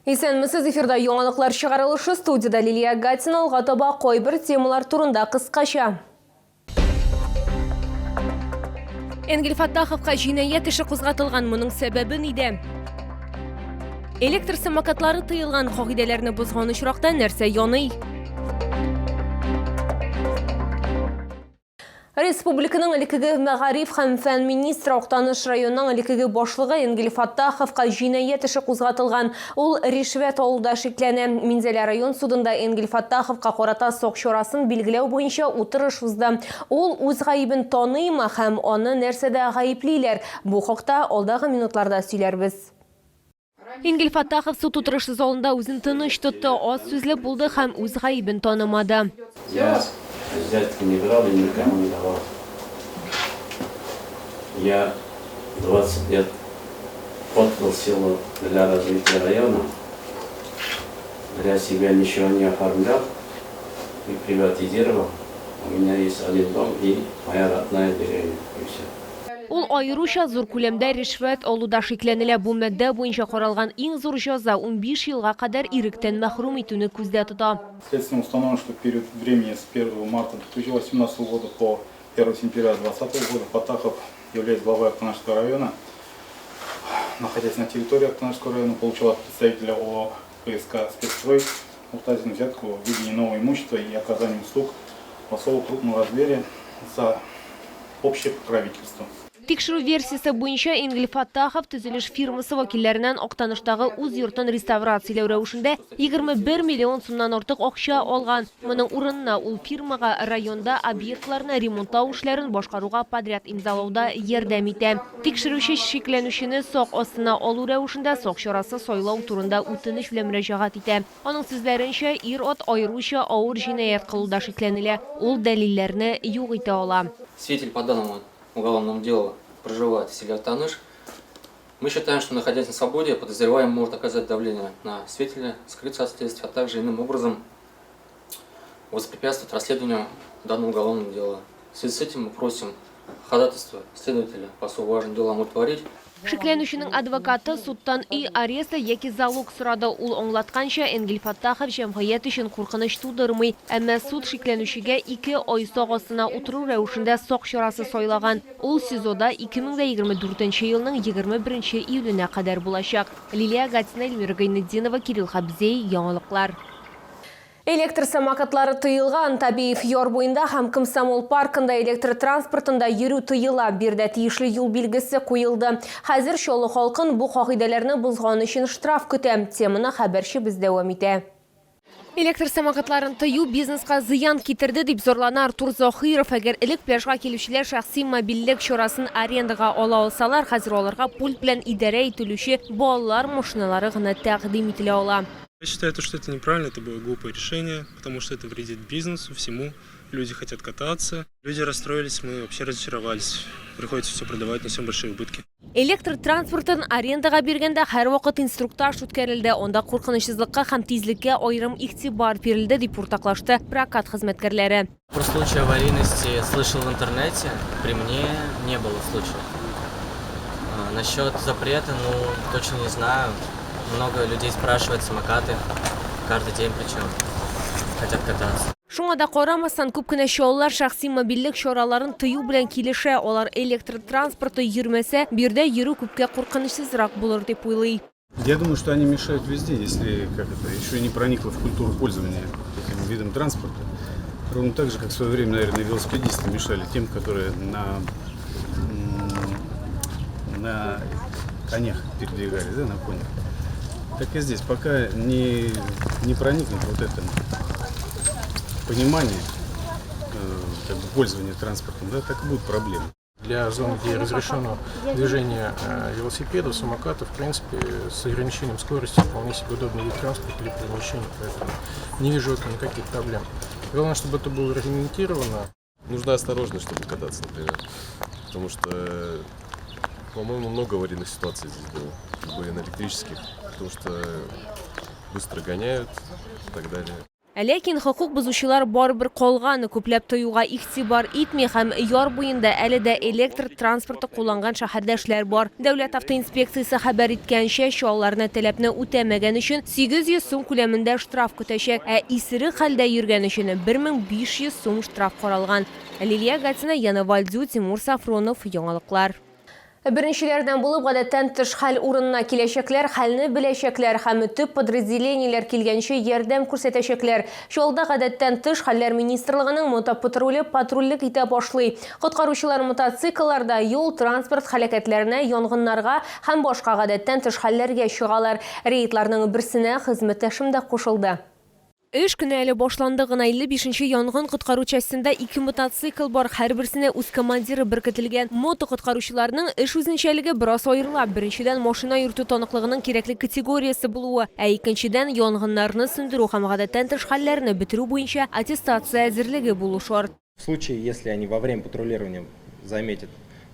Исәнмесез, эфирда яңалыклар чыгарылышы, студияда Лилия Гатина, алга таба койбір темалар турында кыскача. Энгель Фаттаховка җинаять эше кузгатылган, моның сәбәбе нидә? Электр самокатлары тыелган, кагыйдәләрне бозган очракта нәрсә яный? Республиканың элекеге мәгариф һәм фән министры Актаныш районының элекеге башлыгы Энгель Фаттаховка җинаять эше кузгатылган. Ул ришвәт алуда шикләнә. Минзәлә район судында Энгель Фаттаховка карата сок чарасын билгеләү буенча утырыш узды. Ул үз гаебен таныймы һәм аны нәрсәдә гаеплиләр? Бу хакта алдагы минутларда сөйләрбез. Энгель Фаттахов суд утырышы залында үзен тыныч тотты, аз сүзле булды һәм үз гаебен танымады. Взятки не брал и никому не давал. Я 20 лет отдал силу для развития района. Для себя ничего не оформлял и приватизировал. У меня есть один дом и моя родная деревня. И все. Ул айрыша зур күләмдә ришвәт алуда шикләнелә. Бу мадда буенча каралган иң зур җәза 15 елга кадәр иректән мәхрүм итүне күздә тота. Следствием установлено, что в период времени с 1 марта 2018 года по 1 сентября 2020 года Фаттахов, являясь главой Актанашского района, находясь на территории Актанашского района, получил от представителя ООО ПСК «Спецстрой» указанную взятку в виде иного имущества и оказания услуг в особо крупном размере за общее покровительство. Тикшеру версиясе буенча Энгель Фаттахов төзелеш фирмасы вәкилләреннән Актаныштагы үз йортын реставрацияләү рәвешендә 21 миллион сумнан артык акча алган. Моның урынына ул фирмага районда объектларны ремонтлау эшләрен башкаруга подряд имзалауда ярдәм итә. Тикшерүче шикләнүчене сак астына алу рәвешендә сак чарасы сайлау турында үтенеч белән мөрәҗәгать итә. Аның сүзләренчә, ир-ат аеруча авыр җинаять кылуда шикләнелә. Ул дәлилләрне юк итә ала. Свидетель по данному уголовному делу проживает в селе Актаныш. Мы считаем, что, находясь на свободе, подозреваемый может оказать давление на свидетеля, скрыться от следствия, а также иным образом воспрепятствовать расследованию данного уголовного дела. В связи с этим мы просим ходатайство следователя по особо важным делам удовлетворить. Шикләнүченең адвокаты судтан и ареста яки залог сорады. Ул аңлатканча, Энгель Фаттахов җәмгыять өчен куркыныч тудырмый, әмма суд шикләнүчегә 2 ай сак астына утыру рәвешендә сак чарасы сайлаган. Ул СИЗОда 2024 елның 21 июленә кадәр булачак. Лилия Гатина, Эльмира Гайнетдинова, Кирилл Хабзей, яңалыклар. Электр самокатлары тыелган. Табиев яр буенда һәм Комсомол паркында электр транспортында йөрү тыела. Бирдә тиешле юл билгесе куелды. Хәзер чаллы халкын бу кагыйдәләрне бозган өчен штраф көтә. Теманы хәбәрче без дәвам итә. Электр самокатларын тыю бизнеска зыян китерде дип зарлана Артур Захиров. Әгәр элек пляжга килүчеләр шәхси мобильлек чарасын арендага ала алсалар, хәзер аларга пульт белән идарә ителүче балалар машиналары гына тәкъдим ителә ала. Я считаю, что это неправильно, это было глупое решение, потому что это вредит бизнесу, всему. Люди хотят кататься. Люди расстроились, мы вообще разочаровались. Приходится все продавать, несем большие убытки. Электр транспортын арендага биргәндә һәр вакыт инструктаж үткәрелде. Онда куркынычсызлыкка һәм тизлеккә аерым игътибар бирелде дип уртаклашты прокат хезмәткәрләре. Про случай аварийности слышал в интернете, при мне не было случаев. Насчет запрета, точно не знаю. Много людей спрашивают самокаты, каждый день причем, хотят кататься. Шуңа да карамастан күп кенә чаллар шәхси мобильлек чараларын тыю белән килешә. Алар электр транспорты йөрмәсә, бирдә йөрү күпкә куркынычсызрак булыр дип уйлый. Я думаю, что они мешают везде, если еще не проникло в культуру пользования этим видом транспорта. Ровно так же, как в свое время, наверное, велосипедисты мешали тем, которые на конях передвигались, да, на конях. Так и здесь, пока не проникнет вот это понимание пользования транспортом, да, так и будут проблемы. Для зон, где разрешено движение велосипедов, самокатов, в принципе, с ограничением скорости вполне себе удобный вид транспорта для перемещения, поэтому не вижу этого никаких проблем. Главное, чтобы это было регламентировано. Нужна осторожность, чтобы кататься, например, потому что, по-моему, много аварийных ситуаций здесь было, на электрических, потому что быстро гоняют и так далее. Ләкин хукук бузучылар барыбер калган, күпләп тоюга игътибар итми һәм яр буенда әле дә электр транспорты кулланган шәһәрдәшләр бар. Дәүләт автоинспекциясе хәбәр иткәнчә, шуларны таләпне үтәмәгән өчен 800 сум күләмендә штраф көтәчәк, исерек хәлдә йөргән өчен 1500 сум штраф каралган. Лилия Гатина, Яна Вальдзу, Тимур Сафронов, яңалыклар. Беренчеләрдән булып гадәттән тыш хәл урынына киләчәкләр, хәлне беләчәкләр һәм төп подразделениеләр килгәнче ярдәм күрсәтәчәкләр. Шулда гадәттән тыш хәлләр министрлыгының мотопатруле патрульлек итә башлый. Коткаручылар мотоциклларда юл транспорт һәлакәтләренә, янгыннарга һәм башка гадәттән тыш хәлләргә чыгалар. Рейдларның берсенә хезмәттәшем дә кушылды. Эш көне әле башланды гына. 55-нче янгын коткару частендә 2 мотоцикл бар. Һәрберсенә үз командиры беркетелгән. Мотокоткаручыларның эш үзенчәлеге бераз аерыла. Беренчедән машина йөртү таныклыгының кирәкле категориясе булуы, икенчедән янгыннарны сүндерү һәм гадәттән тыш хәлләрне бетерү буенча аттестация әзерлеге булу шарт. В случае, если они во время патрулирования заметят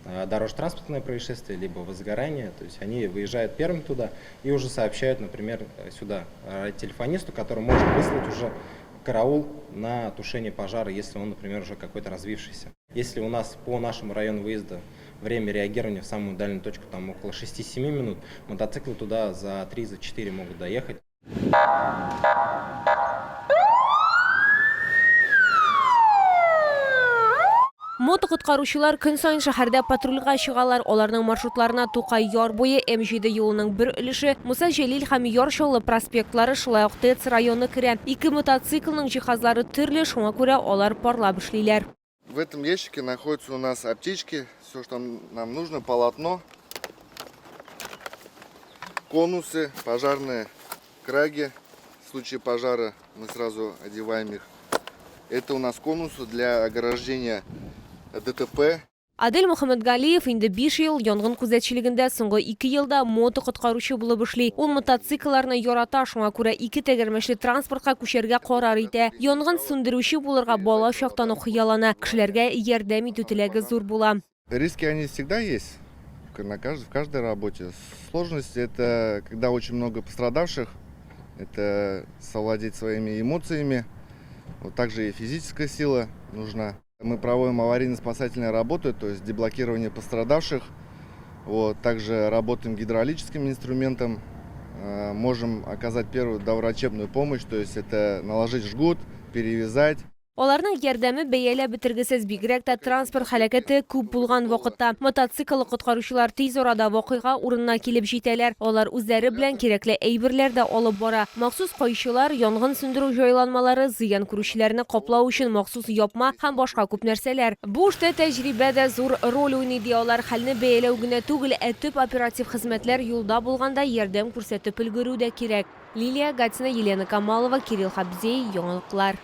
дорожно-транспортное происшествие, либо возгорание, то есть они выезжают первым туда и уже сообщают, например, сюда телефонисту, который может выслать уже караул на тушение пожара, если он, например, уже какой-то развившийся. Если у нас по нашему району выезда время реагирования в самую дальнюю точку там около 6-7 минут, мотоциклы туда за 3-4 могут доехать. Мотокоткаручылар көн сайын шәһәрдә патрульгә чыгалар. Аларның маршрутларына Тукай яр буе, М7 юлының бер өлеше, Муса Җәлил һәм Яршаллы проспектлары, шулай ук ТЭЦ районы керә. 2 мотоциклның җиһазлары төрле, шуңа күрә алар парлап эшлиләр. В этом ящике находятся у нас аптечки, все, что нам нужно, полотно, конусы, пожарные краги. В случае пожара мы сразу одеваем их. Это у нас конусы для ограждения ДТП. Адель Мөхәммәтгалиев инде 5 ел янгын күзәтчелегендә, соңгы 2 елда мотокоткаручы булып эшли. Ул мотоциклларны ярата, шуңа күрә 2 тәгәрмәчле транспортка күчәргә карар итә. Янгын сүндерүче булырга бала чактан ук хыяллана. Кешеләргә ярдәм итү теләге зур була. Риски они всегда есть в каждой работе. Сложность это когда очень много пострадавших, это совладеть своими эмоциями. Вот также и физическая сила нужна. Мы проводим аварийно-спасательные работы, то есть деблокирование пострадавших. Вот, также работаем гидравлическим инструментом. Можем оказать первую доврачебную помощь, то есть это наложить жгут, перевязать. Аларның ярдәме бәяләп бетергесез, бигрәк тә транспорт һәлакәте күп булган вакытта. Мотоцикл коткаручылар тиз арада вакыйга урынына килеп җитәләр. Алар үзләре белән кирәкле әйберләр дә алып бара. Махсус кайчылар, янгын сүндерү җайланмалары, зыян күрүчеләрне каплау өчен махсус япма һәм башка күп нәрсәләр. Бу эштә тәҗрибә дә зур роль уйный ди. Алар хәлне бәяләү генә түгел, төп оператив хезмәтләр юлда булганда ярдәм күрсәтеп өлгерү дә кирәк. Лилия Гатина, Елена Камалова, Кирилл Хабзей, яңалыклар.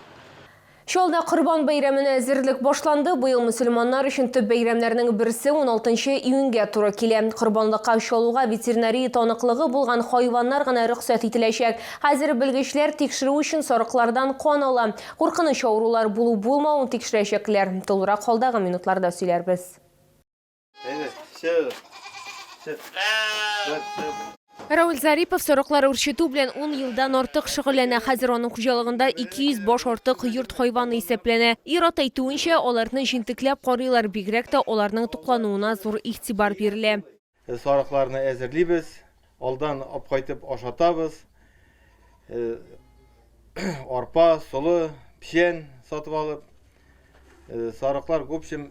Шолда Корбан бәйрәменә әзерлек башланды. Быел мөселманнар өчен төп бәйрәмнәрнең берсе 16 июньгә туры килә. Корбанлыкка чалуга ветеринария таныклыгы булган хайваннар гына рөхсәт ителәчәк. Хәзер белгечләр тикшерү өчен сарыклардан кан ала. Куркыныч авырулар булу-булмавын тикшерәчәкләр. Тулырак халдагы минутларда сөйләрбез. Рауль Зарипов сарыклар үрчетү белән 10 елдан артык шөгыльләнә. Хәзер аның хуҗалыгында 200 баш артык йорт хайваны исәпләнә. Ир-ат әйтүенчә, аларны җентекләп карыйлар, бигрәк тә аларның туклануына зур игътибар бирелә. Сарыкларны әзерлибез, алдан алып кайтып ашатабыз. Арпа, солы, печән сатып алып. Сарыклар в общем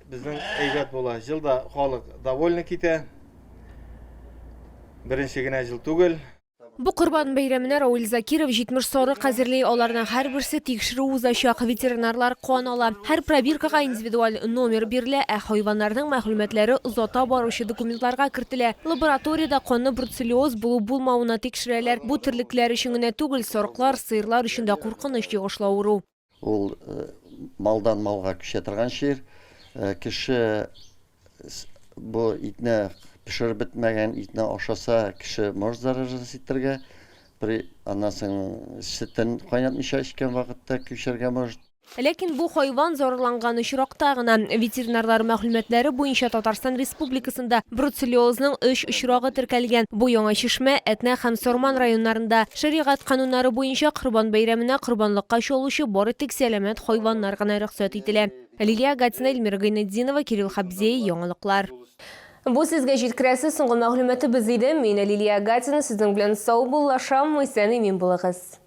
безнең әйбәт була. Җылда халык довольны китә. Беренче генә җил түгел. Бу Корбан бәйрәменә Рауль Закиров 70 сарык әзерли. Аларның һәрберсе тикшерү узачак. Ветеринарлар кан ала. Һәр пробиркага индивидуаль номер бирелә, хайваннарның мәгълүматлары озата баручы документларга кертелә. Лабораториядә канны бруцеллез булу-булмавына тикшерәләр. Бу терлекләр өчен генә түгел, сарыклар, сыерлар өчен дә куркыныч җигышлы авыру. Ул малдан малга күчә торган шир. Кеше бу итне пешереп бетмәгән итне ашаса, кеше может заражаться итәргә. Аннан соң сөтен кайнатмыйча эчкән вакытта күчәргә может. Ләкин бу хайван зарарланган очракта гына. Ветеринарлар мәгълүматлары буенча Татарстан Республикасында бруцеллезның 3 очрагы теркәлгән. Бу Яңа Чишмә, Әтнә һәм Сорман районнарында. Шәригать кануннары буенча Корбан бәйрәменә корбанлыкка чалучы бары тик сәламәт хайваннар гына рөхсәт ителә. Лилия Гатина, Эльмира Гайнетдинова, Кирилл Хабзей, Яңалыклар. Бу сезгә җиткерәсе соңгы мәгълүматы без иде. Мин Лилия Гатина, сезнең белән сау булышам, исән имин булыгыз.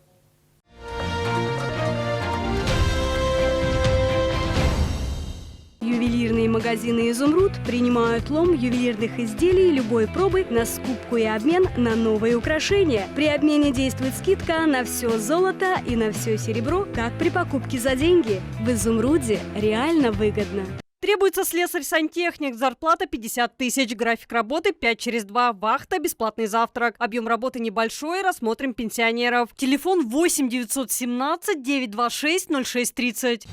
Ювелирные магазины «Изумруд» принимают лом ювелирных изделий любой пробы на скупку и обмен на новые украшения. При обмене действует скидка на все золото и на все серебро, как при покупке за деньги. В «Изумруде» реально выгодно. Требуется слесарь-сантехник, зарплата 50 тысяч, график работы 5 через 2, вахта, бесплатный завтрак. Объем работы небольшой, рассмотрим пенсионеров. Телефон 8 917 926 0630.